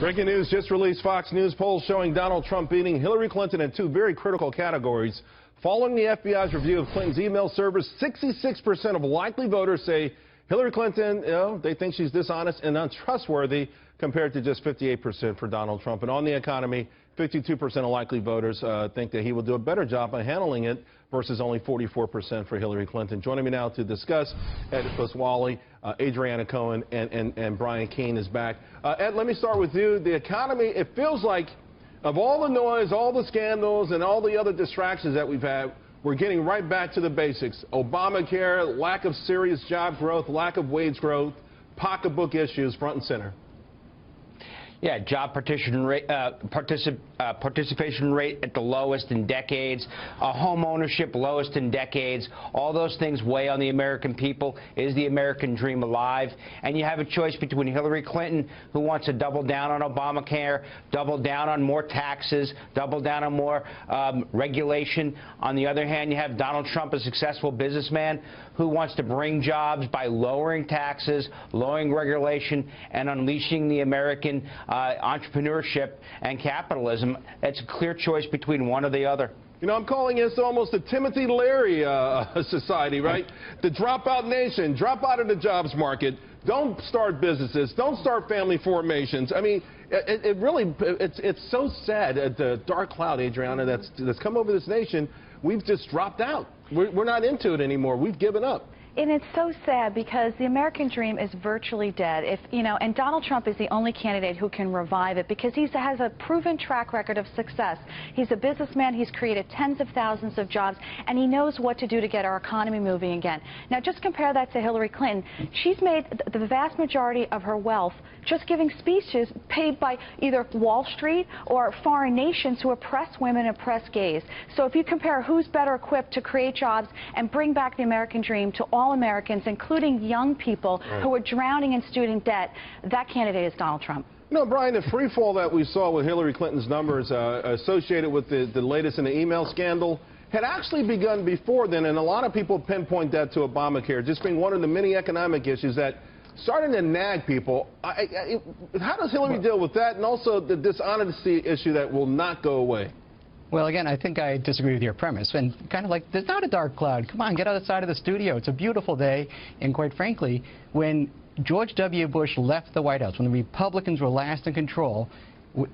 Breaking news just released. Fox News polls showing Donald Trump beating Hillary Clinton in two very critical categories. Following the FBI's review of Clinton's email servers, 66% of likely voters say Hillary Clinton, they think she's dishonest and untrustworthy, compared to just 58% for Donald Trump. And on the economy, 52% of likely voters think that he will do a better job on handling it versus only 44% for Hillary Clinton. Joining me now to discuss, Ed Pozzuoli, Adriana Cohen, and Brian Keane is back. Ed, let me start with you. The economy, it feels like of all the noise, all the scandals, and all the other distractions that we've had, we're getting right back to the basics. Obamacare, lack of serious job growth, lack of wage growth, pocketbook issues front and center. Yeah, job participation rate at the lowest in decades, home ownership lowest in decades. All those things weigh on the American people. Is the American dream alive? And you have a choice between Hillary Clinton, who wants to double down on Obamacare, double down on more taxes, double down on more regulation. On the other hand, you have Donald Trump, a successful businessman, who wants to bring jobs by lowering taxes, lowering regulation, and unleashing the American entrepreneurship and capitalism. It's a clear choice between one or the other. You know, I'm calling this almost a Timothy Leary society, right? The dropout nation, drop out of the jobs market, don't start businesses, don't start family formations. I mean, it's so sad, the dark cloud, Adriana, that's come over this nation. We've just dropped out. We're not into it anymore. We've given up. And it's so sad because the American dream is virtually dead. And Donald Trump is the only candidate who can revive it because he has a proven track record of success. He's a businessman. He's created tens of thousands of jobs, and he knows what to do to get our economy moving again. Now, just compare that to Hillary Clinton. She's made the vast majority of her wealth just giving speeches paid by either Wall Street or foreign nations who oppress women and oppress gays. So if you compare who's better equipped to create jobs and bring back the American dream to all Americans, including young people who are drowning in student debt, that candidate is Donald Trump. You know, Brian, the free fall that we saw with Hillary Clinton's numbers associated with the latest in the email scandal had actually begun before then, and a lot of people pinpoint that to Obamacare just being one of the many economic issues that starting to nag people. How does Hillary deal with that, and also the dishonesty issue that will not go away? Well, again, I think I disagree with your premise. And kind of like, there's not a dark cloud. Come on, get outside of the studio. It's a beautiful day. And quite frankly, when George W. Bush left the White House, when the Republicans were last in control,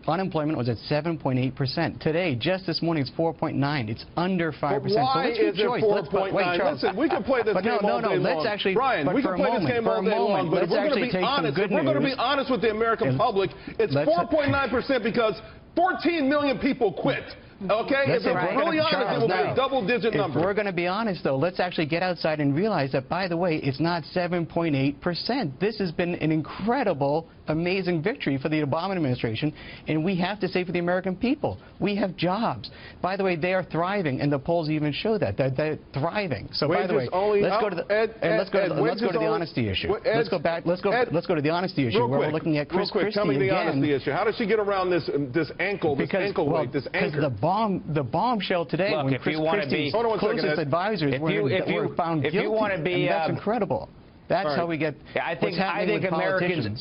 unemployment was at 7.8%. Today, just this morning, it's 4.9. It's under 5%. But why is it 4.9? Listen, we can play this game all day long. Let's actually, Brian, we can play this game all day long, but if we're going to be honest, if we're going to be honest with the American public, it's 4.9% because 14 million people quit. Okay, if we're really honest, it will be a double-digit number. If we're going to be honest, though, let's actually get outside and realize that, by the way, it's not 7.8%. This has been an incredible, amazing victory for the Obama administration, and we have to say for the American people, we have jobs. By the way, they are thriving, and the polls even show that. They're thriving. So, by the way, let's go to the honesty issue. Let's go to the honesty issue, where we're looking at Chris Christie again. Tell me the honesty issue. How does she get around this ankle, this ankle weight, this anchor? The bombshell today, look, when Chris Christie's closest advisors were found guilty, and that's incredible. That's how we get. I think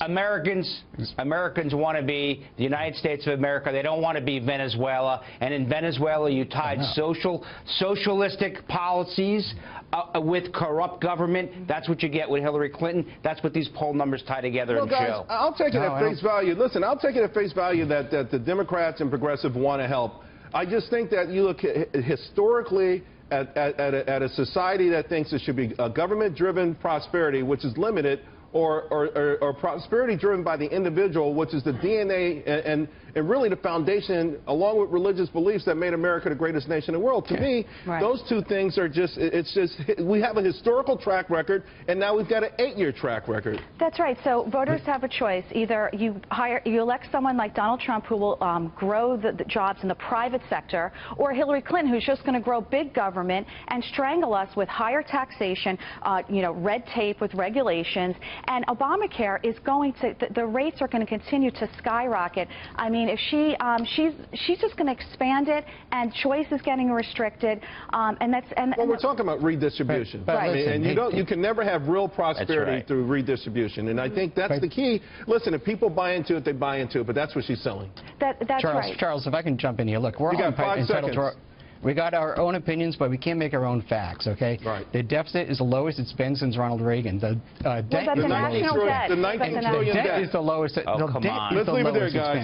Americans want to be the United States of America. They don't want to be Venezuela. And in Venezuela, you tied socialistic policies with corrupt government. That's what you get with Hillary Clinton. That's what these poll numbers tie together and guys, show. I'll take it at face value. Listen, I'll take it at face value that the Democrats and progressive want to help. I just think that you look historically at a society that thinks it should be a government-driven prosperity, which is limited, or prosperity driven by the individual, which is the DNA and really the foundation, along with religious beliefs, that made America the greatest nation in the world. To me, those two things are just, we have a historical track record, and now we've got an 8-year track record. That's right. So voters have a choice. Either you elect someone like Donald Trump, who will grow the jobs in the private sector, or Hillary Clinton, who's just going to grow big government and strangle us with higher taxation, red tape with regulations, And Obamacare is going to, the rates are going to continue to skyrocket. I mean, if she's just going to expand it, and choice is getting restricted, and that's well, we're talking about redistribution, but listen, and you can never have real prosperity through redistribution, and I think that's the key. Listen, if people buy into it, they buy into it, but that's what she's selling. That's right. Charles, if I can jump in here, look, we're all entitled to we got our own opinions, but we can't make our own facts, okay? Right. The deficit is the lowest it's been since Ronald Reagan. The debt The national debt. The $19 trillion debt debt is the lowest. Oh, come on. Let's leave it there, guys.